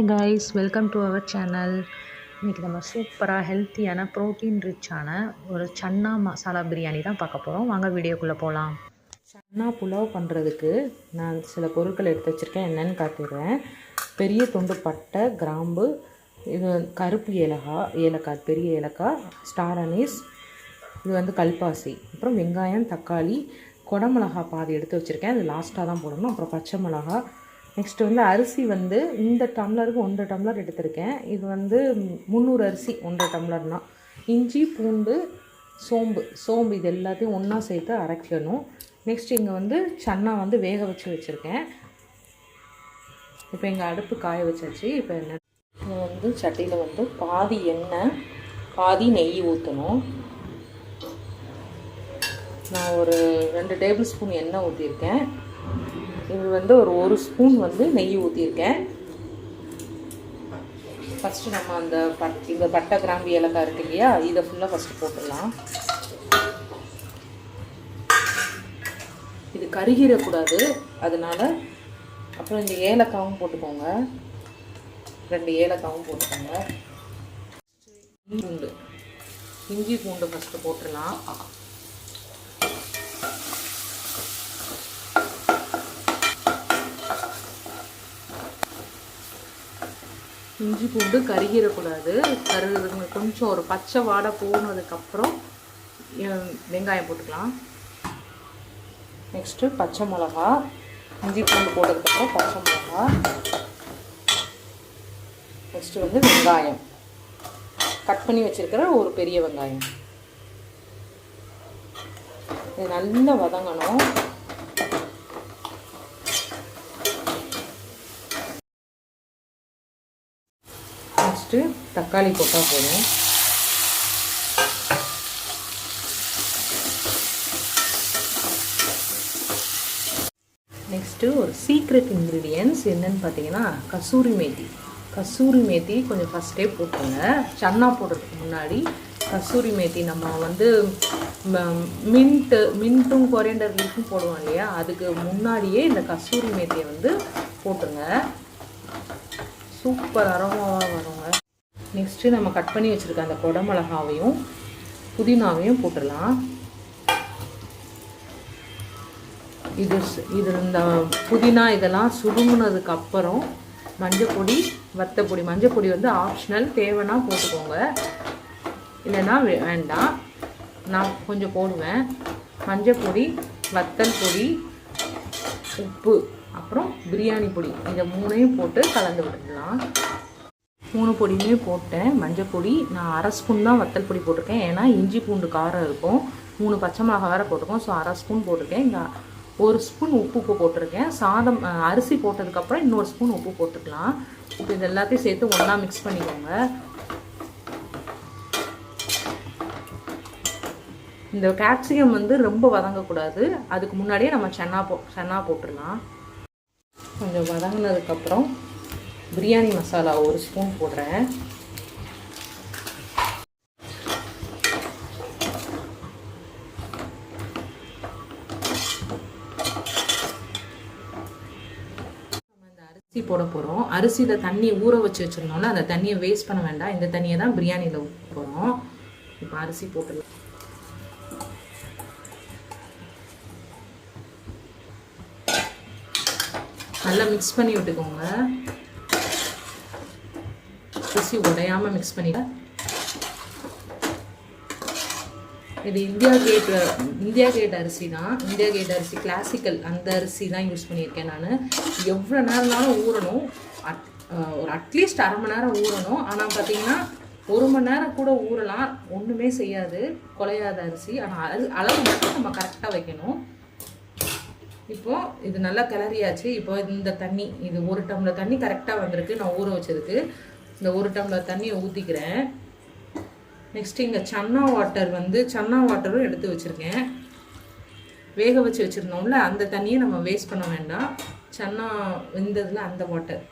Hi guys, welcome to our channel. இன்றைக்கி நம்ம சூப்பராக ஹெல்த்தியான ப்ரோட்டீன் ரிச்சான ஒரு சன்னா மசாலா பிரியாணி தான் பார்க்க போகிறோம். வாங்க வீடியோக்குள்ளே போகலாம். சன்னா புலாவ் பண்ணுறதுக்கு நான் சில பொருட்கள் எடுத்து வச்சுருக்கேன். என்னென்னு காட்டிடுறேன். பெரிய துண்டு பட்டை, கிராம்பு, இது கருப்பு ஏலக்காய், பெரிய ஏலக்காய், ஸ்டார் அனீஸ், இது வந்து கல்பாசி, அப்புறம் வெங்காயம், தக்காளி, குடமிளகா பாதி எடுத்து வச்சுருக்கேன். அது லாஸ்ட்டாக தான் போடணும். அப்புறம் பச்சை மிளகா. நெக்ஸ்ட்டு வந்து அரிசி வந்து இந்த டம்ளருக்கு 1.5 டம்ளர் எடுத்திருக்கேன். இது வந்து 300 அரிசி 1.5 டம்ளர்னால். இஞ்சி, பூண்டு, சோம்பு இது எல்லாத்தையும் ஒன்றா சேர்த்து அரைக்கணும். நெக்ஸ்ட் இங்கே வந்து சன்னா வந்து வேக வச்சுருக்கேன். இப்போ எங்கள் அடுப்பு காய வச்சாச்சு. இப்போ என்ன வந்து சட்டியில் வந்து பாதி எண்ணெய் பாதி நெய் ஊற்றணும். நான் ஒரு 2 டேபிள் ஸ்பூன் எண்ணெய் ஊற்றிருக்கேன். இது வந்து ஒரு ஸ்பூன் வந்து நெய் ஊற்றிருக்கேன். ஃபஸ்ட்டு நம்ம இந்த பட்டை, கிராம்பு, ஏலக்காய் இருக்கு இல்லையா, இதை ஃபுல்லாக ஃபஸ்ட்டு போட்டுடலாம். இது கருகிடக்கூடாது, அதனால் அப்புறம் இந்த ஏலக்காவும் போட்டுக்கோங்க. 2 ஏலக்காவும் போட்டுக்கோங்க. இஞ்சி பூண்டு ஃபஸ்ட்டு போட்டுடலாம். இஞ்சி பூண்டு கருகிடக்கூடாது. கொஞ்சம் ஒரு பச்சை வாடை போனதுக்கப்புறம் வெங்காயம் போட்டுக்கலாம். நெக்ஸ்ட்டு பச்சை மிளகா, இஞ்சி பூண்டு போட்டதுக்கப்புறம் பச்சை மிளகா. நெக்ஸ்ட்டு வந்து வெங்காயம், கட் பண்ணி வச்சுருக்கிற ஒரு பெரிய வெங்காயம். இது நல்லா வதங்கணும். நெக்ஸ்ட்டு தக்காளி போட்டால் போதும். நெக்ஸ்ட்டு ஒரு சீக்ரெட் இன்க்ரீடியன்ட்ஸ் என்னென்னு பார்த்தீங்கன்னா கசூரி மேத்தி கொஞ்சம் ஃபஸ்ட்டே போட்டுருங்க. சன்னா போடுறதுக்கு முன்னாடி கசூரி மேத்தி நம்ம வந்து மின்ட்டும் கொரியண்டர் லீஃபும் போடுவோம் இல்லையா, அதுக்கு முன்னாடியே இந்த கசூரி மேத்தியை வந்து போட்டுருங்க. சூப்பர் அரோமாவாக வருங்க. நெக்ஸ்ட்டு நம்ம கட் பண்ணி வச்சுருக்க அந்த குடமிளகாவையும் புதினாவையும் போட்டுடலாம். இது இந்த புதினா இதெல்லாம் சுருங்கினதுக்கப்புறம் மஞ்சப்பொடி, வத்தப்பொடி. மஞ்சப்பொடி வந்து ஆப்ஷனல், தேவைன்னா போட்டுக்கோங்க, இல்லைன்னா வேண்டாம். நான் கொஞ்சம் போடுவேன். மஞ்சப்பொடி, வத்தல் பொடி, உப்பு, அப்புறம் பிரியாணி பொடி, இதை 3ஐயும் போட்டு கலந்து விட்டுடலாம். 3 பொடியுமே போட்டேன். மஞ்சள் பொடி நான் 1/2 ஸ்பூன் தான் வத்தல் பொடி போட்டிருக்கேன். ஏன்னா இஞ்சி பூண்டு காரம் இருக்கும். 3 பச்சை மிளகா வேறு போட்டிருக்கோம். ஸோ 1/2 ஸ்பூன் போட்டிருக்கேன். இங்கே 1 ஸ்பூன் உப்பு போட்டிருக்கேன். அரிசி போட்டதுக்கப்புறம் இன்னொரு ஸ்பூன் உப்பு போட்டுக்கலாம். இப்போ இது எல்லாத்தையும் சேர்த்து ஒன்றா மிக்ஸ் பண்ணிக்கோங்க. இந்த கேப்சிகம் வந்து ரொம்ப வதங்கக்கூடாது. அதுக்கு முன்னாடியே நம்ம சன்னா போட்டுடலாம். கொஞ்சம் வதங்கினதுக்கப்புறம் பிரியாணி மசாலா 1 ஸ்பூன் போடுறேன். நம்ம இந்த அரிசி போட போகிறோம். அரிசியில் தண்ணி ஊற வச்சு வச்சுருந்தோம்னா அந்த தண்ணியை வேஸ்ட் பண்ண வேண்டாம். இந்த தண்ணியை தான் பிரியாணியில் ஊற்ற போகிறோம். இப்போ அரிசி போட்டுடலாம். நல்லா மிக்ஸ் பண்ணி விட்டுக்கோங்க. அரிசி உடையாமல் மிக்ஸ் பண்ணிக்க. இது இந்தியா கேட் அரிசி தான். இந்தியா கேட் அரிசி கிளாசிக்கல், அந்த அரிசி தான் யூஸ் பண்ணியிருக்கேன் நான். எவ்வளோ நேரம்னாலும் ஊறணும். ஒரு அட்லீஸ்ட் 1/2 மணி நேரம் ஊறணும். ஆனால் பார்த்தீங்கன்னா 1 மணி நேரம் கூட ஊறலாம், ஒன்றுமே செய்யாது, குலையாத அரிசி. ஆனால் அளவு மட்டும் நம்ம கரெக்டாக வைக்கணும். இப்போது இது நல்லா கிளறியாச்சு. இப்போ இந்த தண்ணி, இது 1 டம்ளர் தண்ணி கரெக்டாக வந்திருக்கு. நான் ஊற வச்சதுக்கு இந்த 1 டம்ளர் தண்ணியை ஊற்றிக்கிறேன். நெக்ஸ்ட்டு இங்கே சன்னா வாட்டரும் எடுத்து வச்சுருக்கேன். வேக வச்சு வச்சுருந்தோம்ல, அந்த தண்ணியை நம்ம வேஸ்ட் பண்ண வேண்டாம். சன்னா வெந்ததில் அந்த வாட்டர்.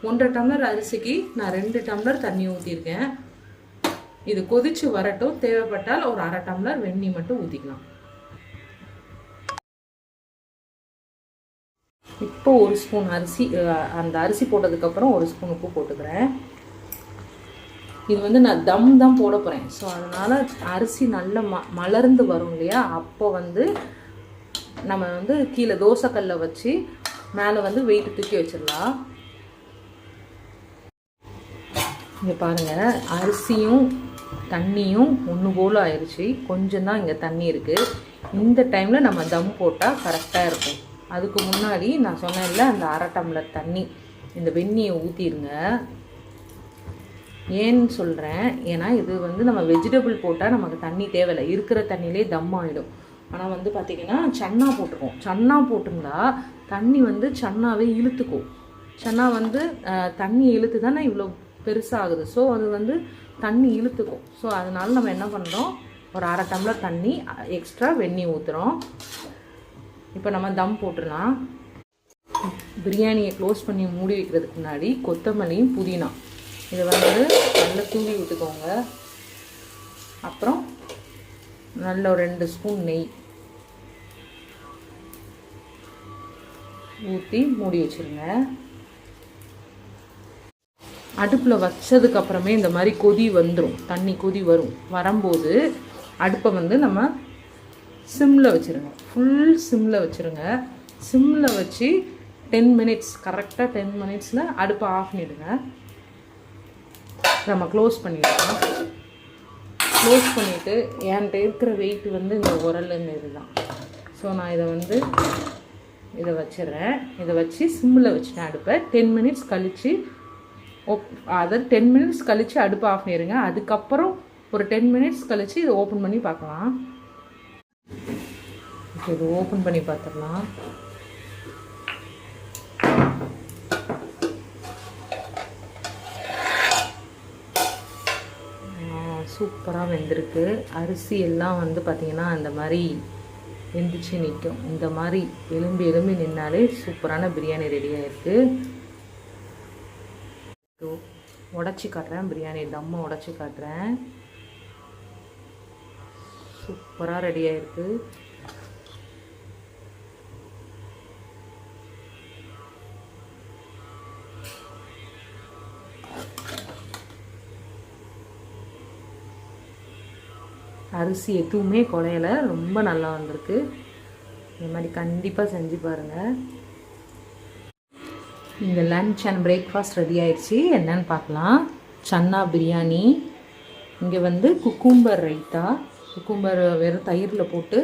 1.5 டம்ளர் அரிசிக்கு நான் 2 டம்ளர் தண்ணி ஊற்றிருக்கேன். இது கொதித்து வரட்டும். தேவைப்பட்டால் ஒரு 1/2 டம்ளர் வெந்நீர் மட்டும் ஊற்றிக்கலாம். இப்போ இப்போ ஒரு ஸ்பூன் அரிசி, அந்த அரிசி போட்டதுக்கப்புறம் ஒரு ஸ்பூன் உப்பு போட்டுக்கிறேன். இது வந்து நான் தம் தான் போட போகிறேன். ஸோ அதனால் அரிசி நல்லா மலர்ந்து வரும் இல்லையா, அப்போ வந்து நம்ம வந்து கீழே தோசைக்கல்லை வச்சு மேலே வந்து வெயிட்டு தூக்கி வச்சிடலாம். இங்கே பாருங்கள், அரிசியும் தண்ணியும் ஒன்று போல் ஆயிடுச்சு. கொஞ்சம் தான் இங்கே தண்ணி இருக்குது. இந்த டைமில் நம்ம தம் போட்டால் கரெக்டாக இருக்கும். அதுக்கு முன்னாடி நான் சொன்னேன்ல, அந்த 1/2 டம்ளர் தண்ணி இந்த வெந்நியை ஊற்றிடுங்க. ஏன்னு சொல்கிறேன், ஏன்னா இது வந்து நம்ம வெஜிடபிள் போட்டால் நமக்கு தண்ணி தேவையில்லை, இருக்கிற தண்ணியிலே தம் ஆகிடும். ஆனால் வந்து பார்த்திங்கன்னா சன்னா போட்டுக்கும். சன்னா போட்டுங்களா தண்ணி வந்து சன்னாவே இழுத்துக்கும். சன்னா வந்து தண்ணி இழுத்து தானே இவ்வளோ பெருசாகுது. ஸோ அது வந்து தண்ணி இழுத்துக்கும். ஸோ அதனால நம்ம என்ன பண்ணுறோம், ஒரு 1/2 டம்ளர் தண்ணி எக்ஸ்ட்ரா வெந்நீர் ஊற்றுறோம். இப்போ நம்ம தம் போட்டுடலாம். பிரியாணியை க்ளோஸ் பண்ணி மூடி வைக்கிறதுக்கு முன்னாடி கொத்தமல்லியும் புதினா இதை வந்து நல்லா தூவி விட்டுக்கோங்க. அப்புறம் நல்ல ஒரு 2 ஸ்பூன் நெய் ஊற்றி மூடி வச்சுருங்க. அடுப்பில் வச்சதுக்கப்புறமே இந்த மாதிரி கொதி வந்துடும், தண்ணி கொதி வரும்போது அடுப்பை வந்து நம்ம சிம்மில் வச்சுருங்க. ஃபுல் சிம்மில் வச்சுருங்க. சிம்மில் வச்சு 10 மினிட்ஸ், கரெக்டாக 10 மினிட்ஸில் அடுப்பை ஆஃப் பண்ணிவிடுங்க. நம்ம க்ளோஸ் பண்ணிவிடலாம். க்ளோஸ் பண்ணிவிட்டு என்கிட்ட இருக்கிற வெயிட் வந்து இந்த உரலுன்னு இதுதான். ஸோ நான் இதை வச்சிடுறேன். இதை வச்சு சிம்மில் வச்சுட்டேன் அடுப்பை. 10 மினிட்ஸ் கழித்து அதாவது 10 மினிட்ஸ் கழித்து அடுப்பை ஆஃப் பண்ணிடுங்க. அதுக்கப்புறம் ஒரு 10 மினிட்ஸ் கழித்து இதை ஓப்பன் பண்ணி பார்க்கலாம். ஓகே, இது ஓப்பன் பண்ணி பார்த்துடலாம். சூப்பராக வெந்திருக்கு. அரிசி எல்லாம் வந்து பார்த்திங்கன்னா அந்த மாதிரி வெந்துச்சு நிற்கும். இந்த மாதிரி எலும்பி நின்னாலே சூப்பரான பிரியாணி ரெடியாக இருக்குது. உடச்சி காட்டுறேன், பிரியாணி தம்மை உடச்சி காட்டுறேன். சூப்பராக ரெடியாக இருக்குது. அரிசி எதுவுமே குறையலை, ரொம்ப நல்லா வந்திருக்கு. இந்த மாதிரி கண்டிப்பாக செஞ்சு பாருங்கள். இந்த லன்ச் அண்ட் பிரேக்ஃபாஸ்ட் ரெடி ஆயிடுச்சு. என்னன்னு பார்க்கலாம். சன்னா பிரியாணி, இங்கே வந்து குக்கும்பர் ரைத்தா, குக்கும்பர் வெறும் தயிரில் போட்டு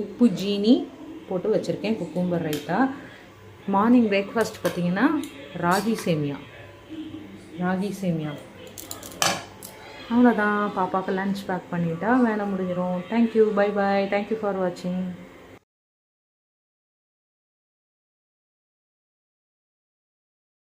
உப்பு ஜீனி போட்டு வச்சுருக்கேன். குக்கும்பர் ரைத்தா. மார்னிங் பிரேக்ஃபாஸ்ட் பார்த்திங்கன்னா ராகி சேமியா. அவ்வளோதான். பாப்பாவுக்கு லன்ச் பேக் பண்ணிட்டா வேலை முடிஞ்சிடும். Thank you, bye bye. Thank you for வாட்சிங்.